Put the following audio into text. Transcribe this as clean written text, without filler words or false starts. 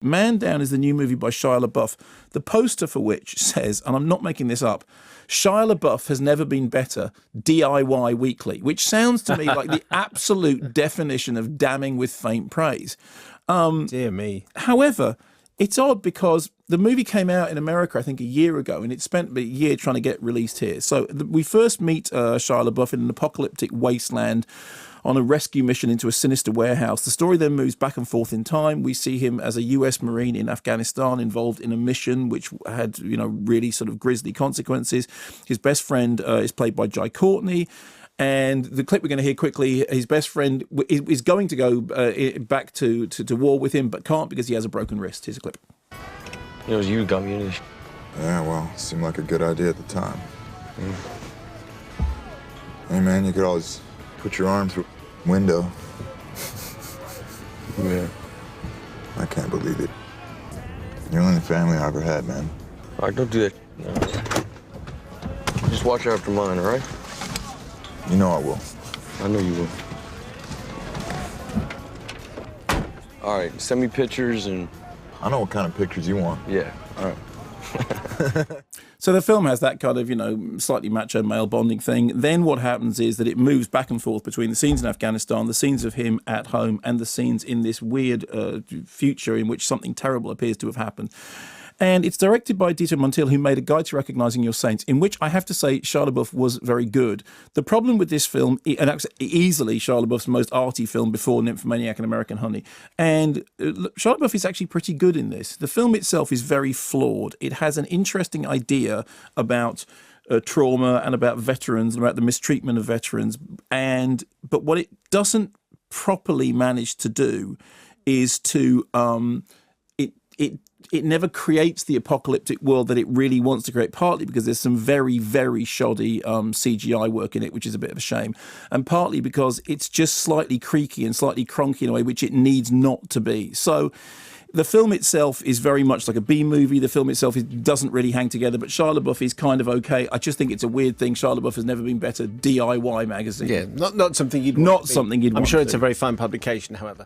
Man Down is the new movie by Shia LaBeouf, the poster for which says, and I'm not making this up, Shia LaBeouf has never been better, DIY weekly, which sounds to me like the absolute definition of damning with faint praise. Dear me. However, it's odd because the movie came out in America, I think, a year ago, and it spent a year trying to get released here. So we first meet Shia LaBeouf in an apocalyptic wasteland on a rescue mission into a sinister warehouse. The story then moves back and forth in time. We see him as a US Marine in Afghanistan involved in a mission which had, really sort of grisly consequences. His best friend is played by Jai Courtney. And the clip we're going to hear quickly, his best friend is going to go back to war with him, but can't because he has a broken wrist. Here's a clip. It was you who got me into this. Yeah, well, it seemed like a good idea at the time. Hey, man, you could always put your arm through a window. Yeah. I can't believe it. You're the only family I ever had, man. All right, don't do that. No. Just watch out for mine, all right? You know I will. I know you will. All right, send me pictures and... I know what kind of pictures you want. Yeah, all right. So the film has that kind of, slightly macho male bonding thing. Then what happens is that it moves back and forth between the scenes in Afghanistan, the scenes of him at home, and the scenes in this weird future in which something terrible appears to have happened. And it's directed by Dieter Montiel, who made A Guide to Recognizing Your Saints, in which I have to say Shia LaBeouf was very good. The problem with this film, and easily Shia LaBeouf's most arty film before Nymphomaniac and American Honey, and Shia LaBeouf is actually pretty good in this. The film itself is very flawed. It has an interesting idea about trauma and about veterans and about the mistreatment of veterans. But what it doesn't properly manage to do is to... It never creates the apocalyptic world that it really wants to create, partly because there's some very, very shoddy CGI work in it, which is a bit of a shame, and partly because it's just slightly creaky and slightly cronky in a way which it needs not to be. So the film itself is very much like a B-movie. The film itself doesn't really hang together, but Shia LaBeouf is kind of okay. I just think it's a weird thing. Shia LaBeouf has never been better. DIY magazine. Yeah, not something you'd want. Not something you'd want. I'm sure it's a very fine publication, however.